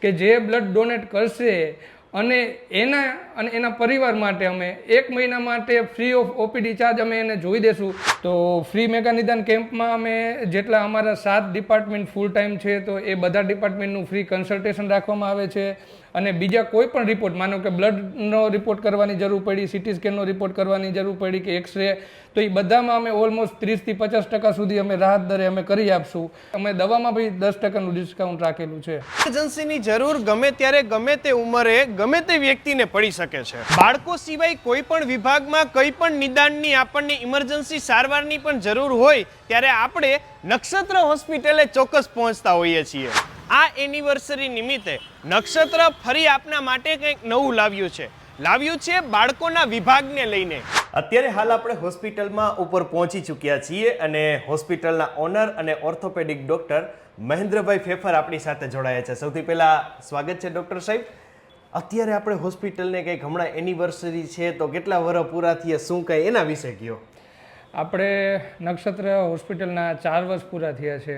કે જે blood donate કરશે અને એના પરિવાર માટે અમે 1 મહિના માટે ફ્રી ઓફ ઓપીડી ચાર્જ અમે એને જોઈ દેશું. તો ફ્રી મેગા નિદાન કેમ્પમાં અમે જેટલા અમારા 7 ડિપાર્ટમેન્ટ ફૂલ ટાઈમ છે તો એ બધા ડિપાર્ટમેન્ટનું ફ્રી કન્સલ્ટેશન રાખવામાં આવે છે. અને બીજા કોઈ પણ રિપોર્ટ, માનો કે બ્લડનો રિપોર્ટ કરવાની જરૂર પડી, સીટી સ્કેનનો રિપોર્ટ કરવાની જરૂર પડી કે એક્સરે, તો એ બધામાં અમે ઓલમોસ્ટ 30% થી 50% સુધી અમે રાહત દરે અમે કરી આપશું. અમે દવામાં બી 10% ડિસ્કાઉન્ટ રાખેલું છે. ઇમરજન્સીની જરૂર ગમે ત્યારે ગમે તે ઉંમરે ગમે તે વ્યક્તિને પડી શકે છે. બાળકો સિવાય કોઈ પણ વિભાગમાં કોઈ પણ નિદાનની આપણને ઇમરજન્સી સારવારની પણ જરૂર હોય ત્યારે આપણે નક્ષત્ર હોસ્પિટલે ચોક્કસ પહોંચતા હોઈએ છીએ. આ એનિવર્સરી નિમિત્તે નક્ષત્ર ફરી આપના માટે કંઈક નવું લાવ્યું છે બાળકોના વિભાગને લઈને. અત્યારે હાલ આપણે હોસ્પિટલમાં ઉપર પહોંચી ચૂક્યા છીએ અને હોસ્પિટલના ઓનર અને ઓર્થોપેડિક ડોક્ટર મહેન્દ્રભાઈ ફેફર આપણી સાથે જોડાયા છે. સૌથી પહેલા સ્વાગત છે ડોક્ટર સાહેબ. અત્યારે આપણે હોસ્પિટલને કંઈક હમણાં એનિવર્સરી છે તો કેટલા વર્ષ પૂરા થયા, શું કંઈ એના વિશે કહો. આપણે નક્ષત્ર હોસ્પિટલના 4 વર્ષ પૂરા થયા છે.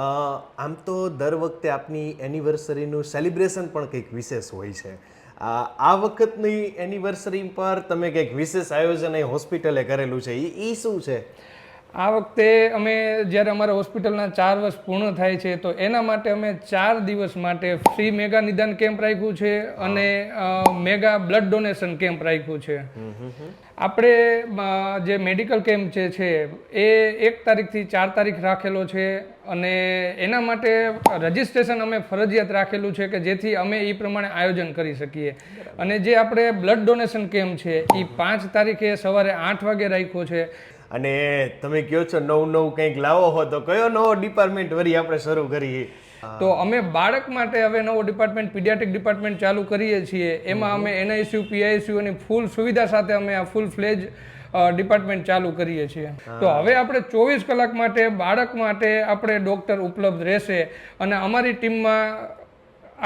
આમ તો દર વખતે આપની એનિવર્સરીનું સેલિબ્રેશન પણ કંઈક વિશેષ હોય છે. આ વખતની એનિવર્સરી પર તમે કંઈક વિશેષ આયોજન અહીં હોસ્પિટલે કરેલું છે, એ શું છે? આ વખતે અમે જ્યારે અમારા હોસ્પિટલના 4 વર્ષ પૂર્ણ થાય છે તો એના માટે અમે 4 દિવસ માટે ફ્રી મેગા નિદાન કેમ્પ રાખ્યું છે અને મેગા બ્લડ ડોનેશન કેમ્પ રાખ્યું છે. આપણે જે મેડિકલ કેમ્પ છે એ 1 તારીખથી 4 તારીખ રાખેલો છે અને એના માટે રજિસ્ટ્રેશન અમે ફરજિયાત રાખેલું છે કે જેથી અમે એ પ્રમાણે આયોજન કરી શકીએ. અને જે આપણે બ્લડ ડોનેશન કેમ્પ છે એ 5 તારીખે સવારે 8 વાગે રાખ્યો છે. અને તમે કહો છો નવું કંઈક લાવો હો તો કયો નવો ડિપાર્ટમેન્ટ વળી આપણે શરૂ કરીએ? તો અમે બાળક માટે હવે નવો ડિપાર્ટમેન્ટ પીડિયાટ્રિક ડિપાર્ટમેન્ટ ચાલુ કરીએ છીએ. એમાં અમે એનઆઈસીયુ પીઆઈસીયુની ફૂલ સુવિધા સાથે અમે આ ફૂલ ફ્લેજ ડિપાર્ટમેન્ટ ચાલુ કરીએ છીએ. તો હવે આપણે 24 કલાક માટે બાળક માટે આપણે ડૉક્ટર ઉપલબ્ધ રહેશે અને અમારી ટીમમાં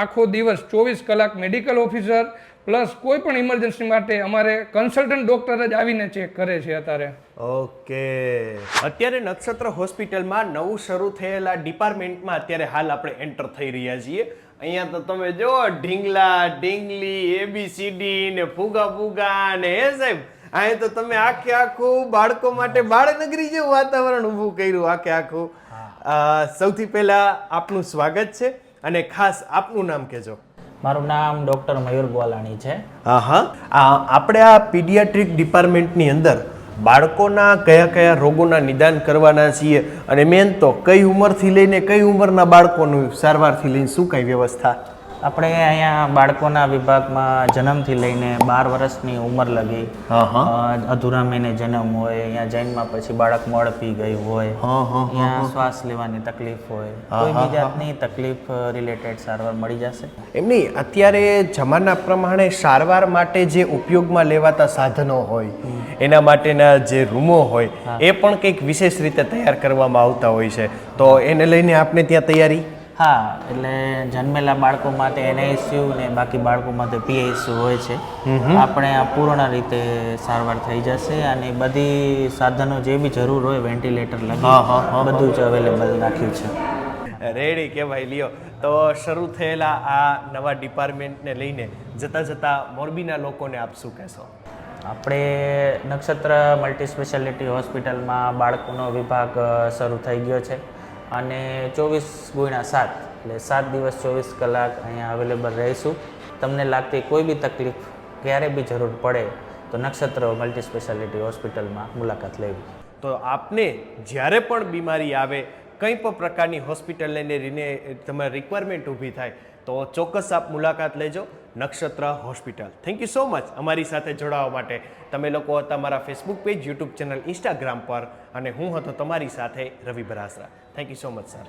આખો દિવસ 24 કલાક મેડિકલ ઓફિસર પ્લસ કોઈ પણ ઇમરજન્સી માટે અમારે કન્સલ્ટન્ટ ડૉક્ટર જ આવીને ચેક કરે છે અત્યારે. ઓકે. અત્યારે નક્ષત્ર હોસ્પિટલમાં નવું શરૂ થયેલા ડિપાર્ટમેન્ટમાં અત્યારે હાલ આપણે એન્ટર થઈ રહ્યા છીએ. અહીંયા તો તમે જો ઢીંગલા ઢીંગલી ABCD ને ફુગા ને હે સાહેબ, અહીં તો તમે આખું બાળકો માટે બાળનગરી જેવું વાતાવરણ ઊભું કર્યું આખું. સૌથી પહેલા આપનું સ્વાગત છે અને ખાસ આપનું નામ કહેજો. મારું નામ ડૉક્ટર મયુર ગોલાણી છે. આપણે આ પીડિયાટ્રિક ડિપાર્ટમેન્ટની અંદર બાળકોના કયા રોગોના નિદાન કરવાના છીએ અને મેન તો કઈ ઉંમરથી લઈને કઈ ઉંમરના બાળકોનું સારવારથી લઈને શું કઈ વ્યવસ્થા? આપણે અહીંયા બાળકોના વિભાગમાં જન્મથી લઈને 12 વર્ષની ઉંમર લગી અધૂરા મહિને જન્મ હોય, અહીંયા જન્મમાં પછી બાળક મળ પી ગયું હોય, અહીંયા શ્વાસ લેવાની તકલીફ હોય, કોઈ બી જાતની તકલીફ રિલેટેડ સારવાર મળી જશે. એમની અત્યારે જમાના પ્રમાણે સારવાર માટે જે ઉપયોગમાં લેવાતા સાધનો હોય એના માટેના જે રૂમો હોય એ પણ કંઈક વિશેષ રીતે તૈયાર કરવામાં આવતા હોય છે, તો એને લઈને આપણે ત્યાં તૈયારી? હા, એટલે જન્મેલા બાળકો માટે એનઆઈસીયુ ને બાકી બાળકો માટે પીઆઈસીયુ હોય છે. આપણે આ પૂર્ણ રીતે સારવાર થઈ જશે અને બધી સાધનો જે બી જરૂર હોય વેન્ટિલેટર લગી બધું જ અવેલેબલ રાખ્યું છે. રેડી કહેવાય. લ્યો તો શરૂ થયેલા આ નવા ડિપાર્ટમેન્ટને લઈને જતા મોરબીના લોકોને આપ શું કહેશો? આપણે નક્ષત્ર મલ્ટી સ્પેશિયાલિટી હોસ્પિટલમાં બાળકોનો વિભાગ શરૂ થઈ ગયો છે અને 24x7 એટલે 7 દિવસ 24 કલાક અહીંયા અવેલેબલ રહીશું. તમને લાગતી કોઈ બી તકલીફ ક્યારે બી જરૂર પડે તો નક્ષત્ર મલ્ટી સ્પેશિયાલિટી હોસ્પિટલમાં મુલાકાત લેવી. તો આપને જ્યારે પણ બીમારી આવે, કંઈ પણ પ્રકારની હોસ્પિટલ લઈને તમારી રિક્વાયરમેન્ટ ઊભી થાય તો ચોક્કસ આપ મુલાકાત લેજો Nakshatra hospital. Thank you so much અમારી સાથે જોડાવા માટે. તમે લોકો હતા મારા Facebook page, YouTube channel, Instagram પર અને હું હતો તમારી સાથે Ravi Barasara. Thank you so much sir.